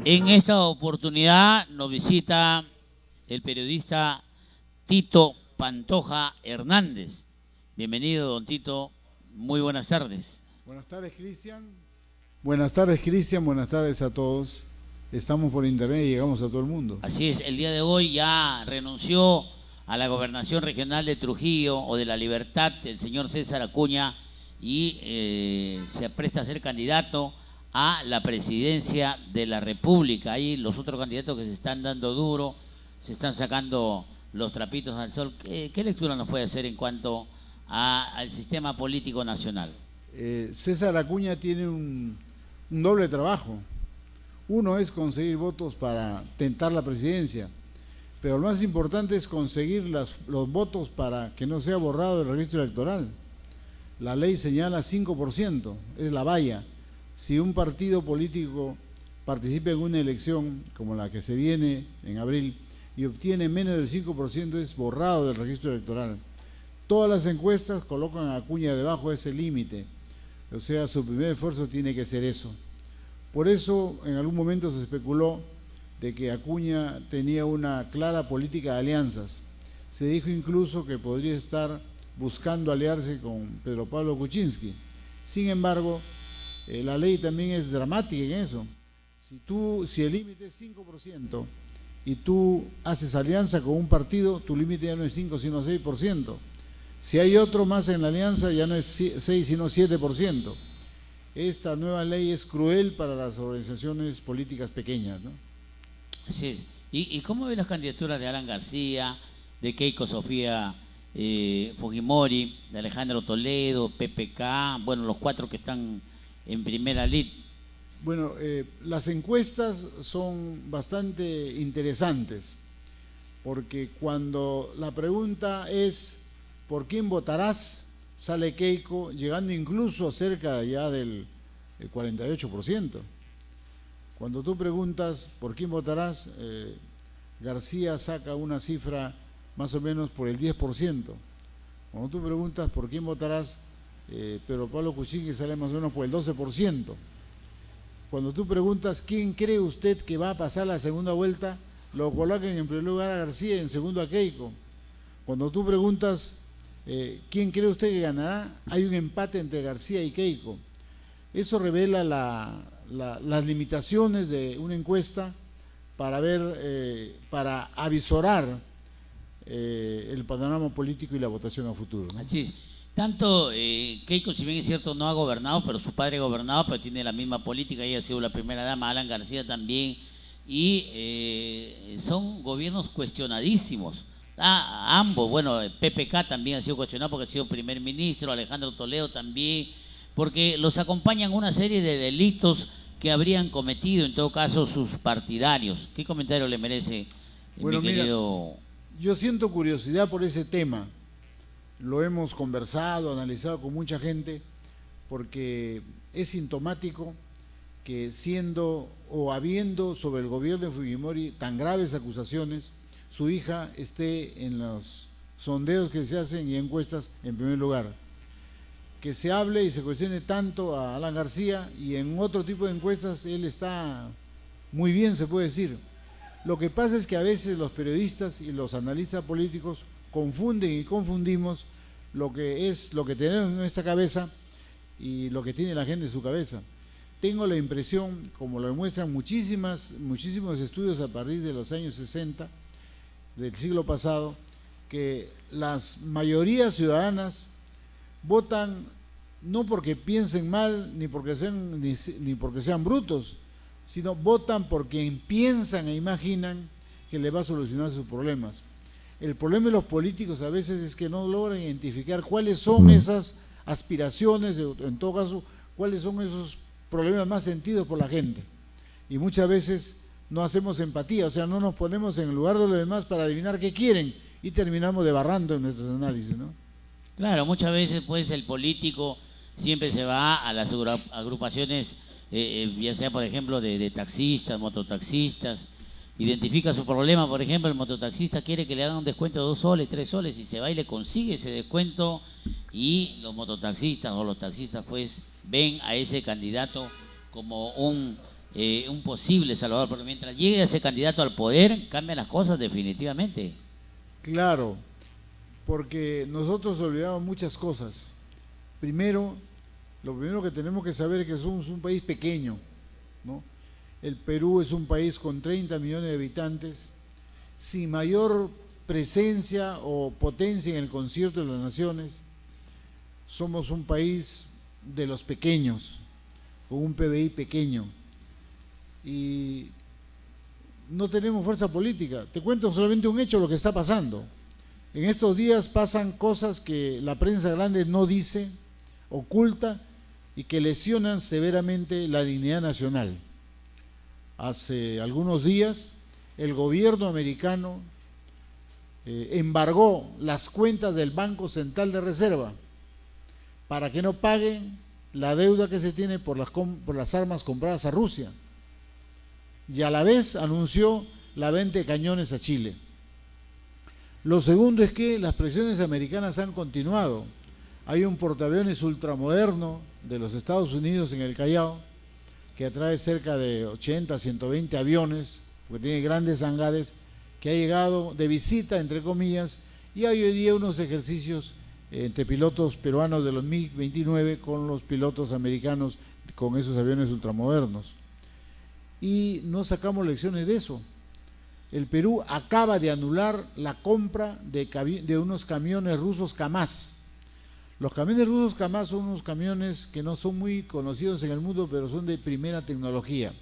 En esta oportunidad nos visita el periodista Tito Pantoja Hernández. Bienvenido, don Tito. Muy buenas tardes. Buenas tardes, Cristian. Buenas tardes, Cristian. Buenas tardes a todos. Estamos por internet y llegamos a todo el mundo. Así es, el día de hoy ya renunció a la gobernación regional de Trujillo o de La Libertad el señor César Acuña y se presta a ser candidato a la presidencia de la República. Ahí los otros candidatos que se están dando duro, se están sacando los trapitos al sol. ¿Qué lectura nos puede hacer en cuanto al sistema político nacional? César Acuña tiene un doble trabajo. Uno es conseguir votos para tentar la presidencia, pero lo más importante es conseguir los votos para que no sea borrado del registro electoral. La ley señala 5%, es la valla. Si un partido político participa en una elección como la que se viene en abril y obtiene menos del 5%, es borrado del registro electoral. Todas las encuestas colocan a Acuña debajo de ese límite, o sea, su primer esfuerzo tiene que ser eso. Por eso en algún momento se especuló de que Acuña tenía una clara política de alianzas. Se dijo incluso que podría estar buscando aliarse con Pedro Pablo Kuczynski. Sin embargo, la ley también es dramática en eso. Si el límite es 5% y tú haces alianza con un partido, tu límite ya no es 5 sino 6%. Si hay otro más en la alianza ya no es 6 sino 7%. Esta nueva ley es cruel para las organizaciones políticas pequeñas, ¿no? Así es. ¿Y cómo ve las candidaturas de Alan García, de Keiko Sofía Fujimori, de Alejandro Toledo, PPK, bueno, los cuatro que están en primera lid? Bueno, las encuestas son bastante interesantes, porque cuando la pregunta es ¿por quién votarás?, sale Keiko llegando incluso cerca ya del 48%. Cuando tú preguntas ¿por quién votarás?, García saca una cifra más o menos por el 10%. Cuando tú preguntas ¿por quién votarás?, Pedro Pablo Kuczynski sale más o menos por el 12%. Cuando tú preguntas ¿quién cree usted que va a pasar la segunda vuelta?, lo colocan en primer lugar a García y en segundo a Keiko. Cuando tú preguntas ¿quién cree usted que ganará?, hay un empate entre García y Keiko. Eso revela las limitaciones de una encuesta para ver, para avisorar el panorama político y la votación a futuro, ¿no? Así es. Tanto Keiko, si bien es cierto, no ha gobernado, pero su padre ha gobernado, pero tiene la misma política, ella ha sido la primera dama, Alan García también, y son gobiernos cuestionadísimos. Ambos, bueno, PPK también ha sido cuestionado porque ha sido primer ministro, Alejandro Toledo también, porque los acompañan una serie de delitos que habrían cometido en todo caso sus partidarios. ¿Qué comentario le merece, bueno, mi querido? Mira, yo siento curiosidad por ese tema, lo hemos conversado, analizado con mucha gente, porque es sintomático que siendo o habiendo sobre el gobierno de Fujimori tan graves acusaciones, su hija esté en los sondeos que se hacen y encuestas en primer lugar. Que se hable y se cuestione tanto a Alan García y en otro tipo de encuestas él está muy bien, se puede decir. Lo que pasa es que a veces los periodistas y los analistas políticos confunden y confundimos lo que tenemos en nuestra cabeza y lo que tiene la gente en su cabeza. Tengo la impresión, como lo demuestran muchísimos estudios a partir de los años 60 del siglo pasado, que las mayorías ciudadanas votan no porque piensen mal ni porque sean brutos, sino votan porque piensan e imaginan que le va a solucionar sus problemas. El problema de los políticos a veces es que no logran identificar cuáles son esas aspiraciones, en todo caso, cuáles son esos problemas más sentidos por la gente. Y muchas veces no hacemos empatía, o sea, no nos ponemos en el lugar de los demás para adivinar qué quieren y terminamos debarrando en nuestros análisis, ¿no? Claro, muchas veces pues el político siempre se va a las agrupaciones, ya sea por ejemplo de taxistas, mototaxistas, identifica su problema, por ejemplo el mototaxista quiere que le hagan un descuento de 2 soles, 3 soles y se va y le consigue ese descuento y los mototaxistas o los taxistas pues ven a ese candidato como un posible salvador, porque mientras llegue ese candidato al poder, cambian las cosas definitivamente. Claro, porque nosotros olvidamos muchas cosas. Primero, lo primero que tenemos que saber es que somos un país pequeño, ¿no? El Perú es un país con 30 millones de habitantes, sin mayor presencia o potencia en el concierto de las naciones. Somos un país de los pequeños, con un PBI pequeño, y no tenemos fuerza política. Te cuento solamente un hecho, lo que está pasando. En estos días pasan cosas que la prensa grande no dice, oculta, y que lesionan severamente la dignidad nacional. Hace algunos días el gobierno americano embargó las cuentas del Banco Central de Reserva para que no paguen la deuda que se tiene por las armas compradas a Rusia, y a la vez anunció la venta de cañones a Chile. Lo segundo es que las presiones americanas han continuado. Hay un portaaviones ultramoderno de los Estados Unidos en el Callao, que atrae cerca de 80, 120 aviones, porque tiene grandes hangares, que ha llegado de visita, entre comillas, y hay hoy día unos ejercicios entre pilotos peruanos de los MiG-29 con los pilotos americanos con esos aviones ultramodernos. Y no sacamos lecciones de eso. El Perú acaba de anular la compra de unos camiones rusos Kamaz. Los camiones rusos Kamaz son unos camiones que no son muy conocidos en el mundo, pero son de primera tecnología,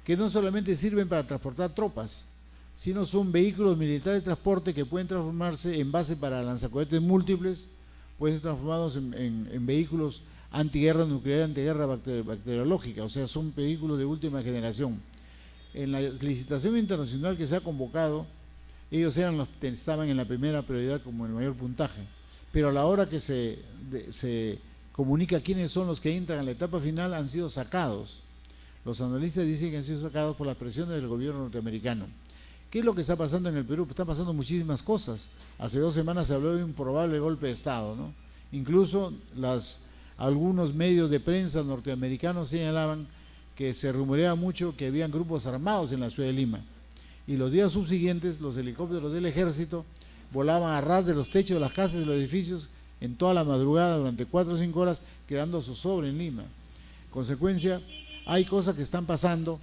que no solamente sirven para transportar tropas, sino son vehículos militares de transporte que pueden transformarse en base para lanzacohetes múltiples, pueden ser transformados en vehículos antiguerra nuclear, antiguerra bacteriológica, o sea, son vehículos de última generación. En la licitación internacional que se ha convocado, ellos estaban en la primera prioridad como el mayor puntaje, pero a la hora que se comunica quiénes son los que entran a la etapa final, han sido sacados. Los analistas dicen que han sido sacados por las presiones del gobierno norteamericano. ¿Qué es lo que está pasando en el Perú? Están pasando muchísimas cosas. Hace 2 semanas se habló de un probable golpe de Estado, ¿no? Incluso algunos medios de prensa norteamericanos señalaban que se rumoreaba mucho que habían grupos armados en la ciudad de Lima. Y los días subsiguientes, los helicópteros del ejército volaban a ras de los techos de las casas y de los edificios en toda la madrugada durante 4 o 5 horas, creando zozobra en Lima. En consecuencia, hay cosas que están pasando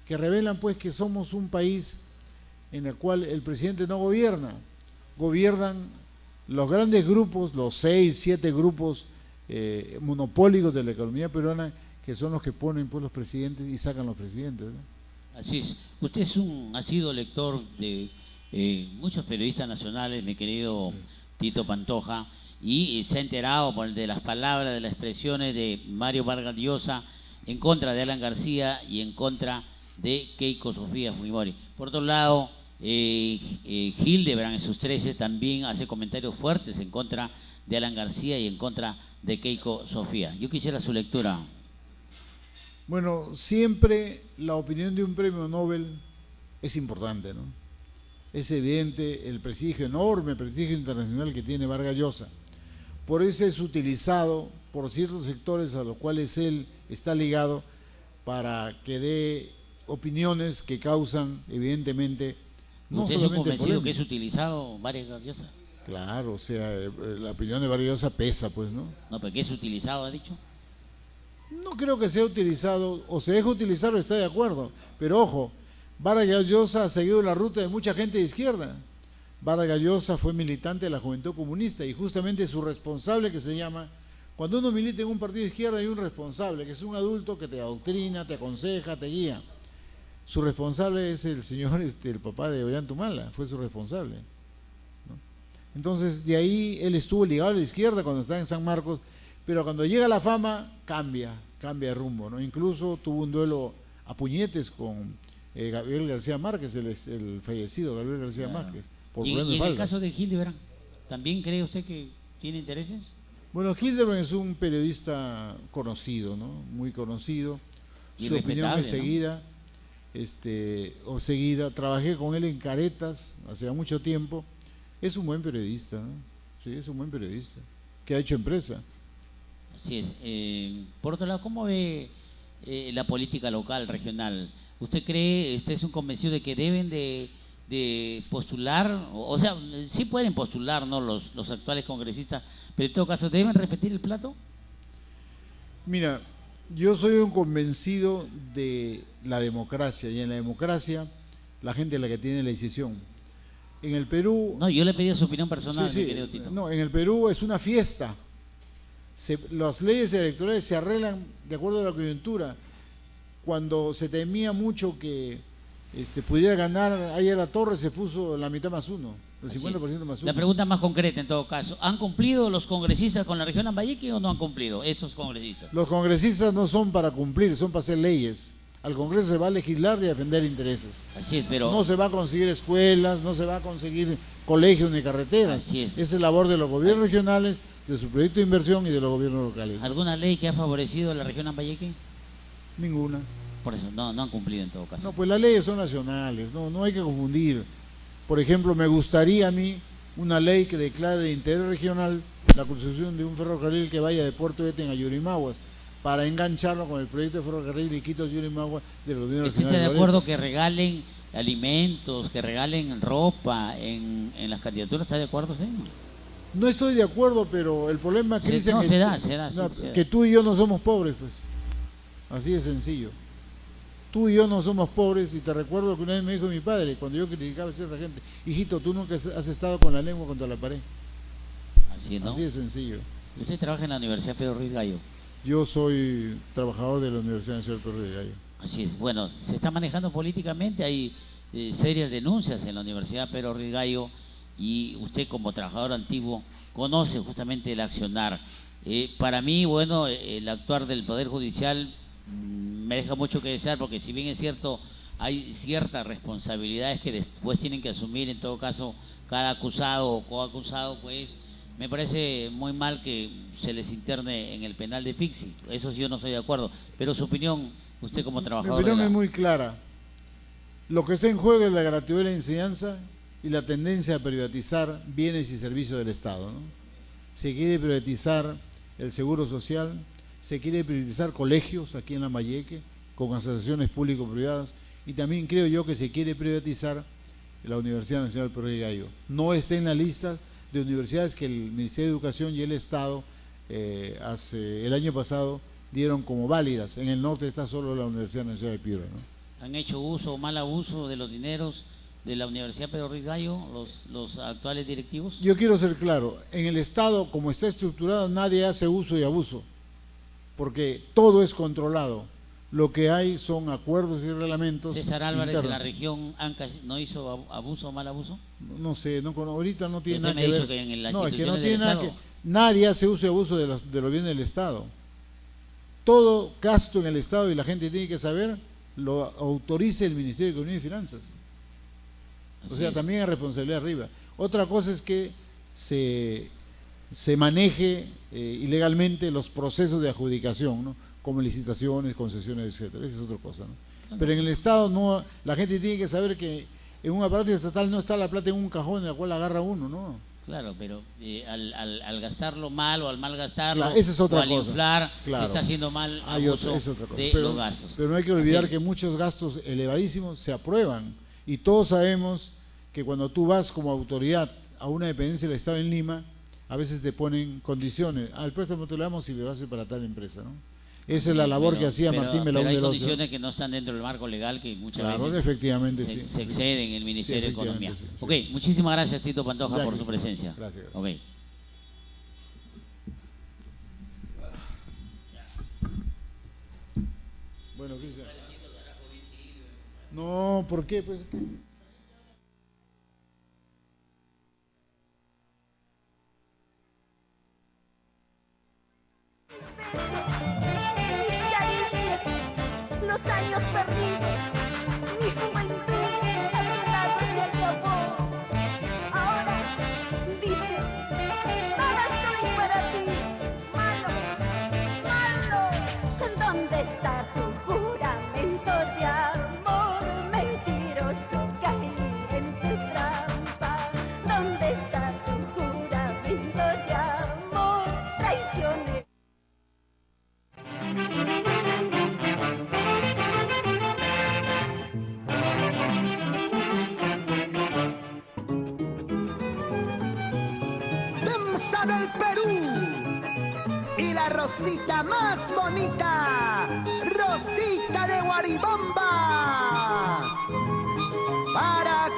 que revelan pues que somos un país en el cual el presidente no gobierna, gobiernan los grandes grupos, los 6, 7 grupos monopólicos de la economía peruana, que son los que ponen pues los presidentes y sacan los presidentes, ¿no? Así es. Usted ha sido lector de muchos periodistas nacionales, mi querido Tito Pantoja, y se ha enterado de las palabras, de las expresiones de Mario Vargas Llosa en contra de Alan García y en contra de Keiko Sofía Fujimori. Por otro lado, Hildebrand en sus 13 también hace comentarios fuertes en contra de Alan García y en contra de Keiko Sofía. Yo quisiera su lectura. Bueno, siempre la opinión de un premio Nobel es importante, ¿no? Es evidente el prestigio, enorme prestigio internacional que tiene Vargas Llosa. Por eso es utilizado por ciertos sectores a los cuales él está ligado para que dé opiniones que causan, evidentemente, no ¿Usted solamente es convencido polémica. que es utilizado Vargas Llosa? Claro, o sea, la opinión de Vargas Llosa pesa, pues, ¿no? No, pero ¿qué es utilizado, ha dicho? No creo que sea utilizado, o se deja utilizar o está de acuerdo, pero ojo, Vargas Llosa ha seguido la ruta de mucha gente de izquierda. Vargas Llosa fue militante de la Juventud Comunista y justamente su responsable, que se llama, cuando uno milita en un partido de izquierda hay un responsable, que es un adulto que te adoctrina, te aconseja, te guía. Su responsable es el señor, el papá de Ollantumala, fue su responsable, ¿no? Entonces, de ahí él estuvo ligado a la izquierda cuando estaba en San Marcos, pero cuando llega la fama, cambia de rumbo, ¿no? Incluso tuvo un duelo a puñetes con Gabriel García Márquez, el fallecido Gabriel García Márquez. Por ¿Y en el faldas. caso de Hildebrand, también cree usted que tiene intereses? Bueno, Hildebrand es un periodista conocido, ¿no? Muy conocido. Y su opinión es respetable, seguida. Trabajé con él en Caretas hace mucho tiempo. Es un buen periodista, ¿no? Sí, es un buen periodista que ha hecho empresa. Así es. Por otro lado, ¿cómo ve la política local, regional? ¿Usted cree, usted es un convencido de que deben de postular, o sea, sí pueden postular, ¿no?, los actuales congresistas, pero en todo caso, ¿deben repetir el plato? Mira, yo soy un convencido de la democracia, y en la democracia la gente es la que tiene la decisión. En el Perú... No, yo le pedí su opinión personal, sí, mi querido Tito. no, en el Perú es una fiesta. Las leyes electorales se arreglan de acuerdo a la coyuntura. Cuando se temía mucho que pudiera ganar ayer la Torre, se puso la mitad más uno, el 50% más uno. La pregunta más concreta en todo caso, ¿han cumplido los congresistas con la región Lambayeque o no han cumplido estos congresistas? Los congresistas no son para cumplir, son para hacer leyes. Al Congreso se va a legislar y a defender intereses. Así es, pero... No se va a conseguir escuelas, no se va a conseguir colegios ni carreteras. Así es. Esa es labor de los gobiernos regionales, de su proyecto de inversión y de los gobiernos locales. ¿Alguna ley que ha favorecido a la región Lambayeque? Ninguna. Por eso, no han cumplido en todo caso. No, pues las leyes son nacionales, no hay que confundir. Por ejemplo, me gustaría a mí una ley que declare de interés regional la construcción de un ferrocarril que vaya de Puerto Eten a Yurimaguas, para engancharlo con el proyecto de ferrocarril Iquitos-Yurimaguas de los gobiernos ¿Usted está regionales. de acuerdo que regalen alimentos, que regalen ropa en las candidaturas? ¿Está de acuerdo, sí? No estoy de acuerdo, pero el problema es que dicen que, se da, que tú y yo no somos pobres, pues. Así de sencillo. Tú y yo no somos pobres, y te recuerdo que una vez me dijo mi padre, cuando yo criticaba a cierta gente, hijito, tú nunca has estado con la lengua contra la pared. Así, ¿no? Así de sencillo. ¿Usted trabaja en la Universidad Pedro Ruiz Gallo? Yo soy trabajador de la Universidad Nacional Pedro Ruiz Gallo. Así es. Bueno, se está manejando políticamente, hay serias denuncias en la Universidad Pedro Ruiz Gallo, y usted como trabajador antiguo conoce justamente el accionar. Para mí, bueno, el actuar del Poder Judicial me deja mucho que desear, porque si bien es cierto, hay ciertas responsabilidades que después tienen que asumir, en todo caso, cada acusado o coacusado, pues me parece muy mal que se les interne en el penal de Pixi. Eso sí, yo no estoy de acuerdo. Pero su opinión, usted como trabajador... Mi opinión es muy clara. Lo que está en juego es la gratuidad de la enseñanza y la tendencia a privatizar bienes y servicios del Estado, ¿no? Se quiere privatizar el seguro social, se quiere privatizar colegios aquí en Lambayeque con asociaciones público-privadas, y también creo yo que se quiere privatizar la Universidad Nacional Pedro Ruiz Gallo. No está en la lista de universidades que el Ministerio de Educación y el Estado el año pasado dieron como válidas. En el norte está solo la Universidad Nacional de Piura, ¿no? ¿Han hecho uso o mal abuso de los dineros de la Universidad Pedro Ruiz Gallo los actuales directivos? Yo quiero ser claro, en el Estado, como está estructurado, nadie hace uso y abuso, porque todo es controlado. Lo que hay son acuerdos y reglamentos. ¿César Álvarez internos. de la región Ancash no hizo abuso o mal abuso? No sé, ahorita no tiene Usted nada que ver. Que en las No, es que no instituciones tiene del nada Estado. que... Nadie hace uso y abuso de los bienes del Estado. Todo gasto en el Estado, y la gente tiene que saber, lo autoriza el Ministerio de Economía y Finanzas. O sea, también hay responsabilidad arriba. Otra cosa es que se maneje ilegalmente los procesos de adjudicación, ¿no? Como licitaciones, concesiones, etcétera. Esa es otra cosa, ¿no? Pero en el Estado no, la gente tiene que saber que en un aparato estatal no está la plata en un cajón en el cual agarra uno, ¿no? Claro, pero al gastarlo mal o al mal gastarlo, claro, esa es otra o al cosa. inflar, Claro. se está haciendo mal Hay abuso es otra cosa. de Pero, los gastos. pero no hay que olvidar Así. que muchos gastos elevadísimos se aprueban, y todos sabemos que cuando tú vas como autoridad a una dependencia del Estado en Lima, a veces te ponen condiciones. El préstamo te lo damos si le vas a hacer para tal empresa, ¿no? Esa es la labor que hacía Martín Belaúnde Pero hay Veloso. condiciones que no están dentro del marco legal, que muchas Claro, veces efectivamente, se exceden en el Ministerio de Economía. Sí. Ok, muchísimas gracias, Tito Pantoja, Ya por que su sí. presencia. Gracias. Okay. Bueno, Cristian. No, ¿por qué? Pues Mis caricias, los años perdidos, mi juventud a tu lado se acabó. Ahora dices, nada soy para ti, malo, malo. ¿Dónde está tu juramento de amor? Mentiroso, caí en tu trampa. ¿Dónde está tu juramento de amor? Traicionero. hermosa del Perú y la Rosita más bonita, Rosita de Guaribamba, para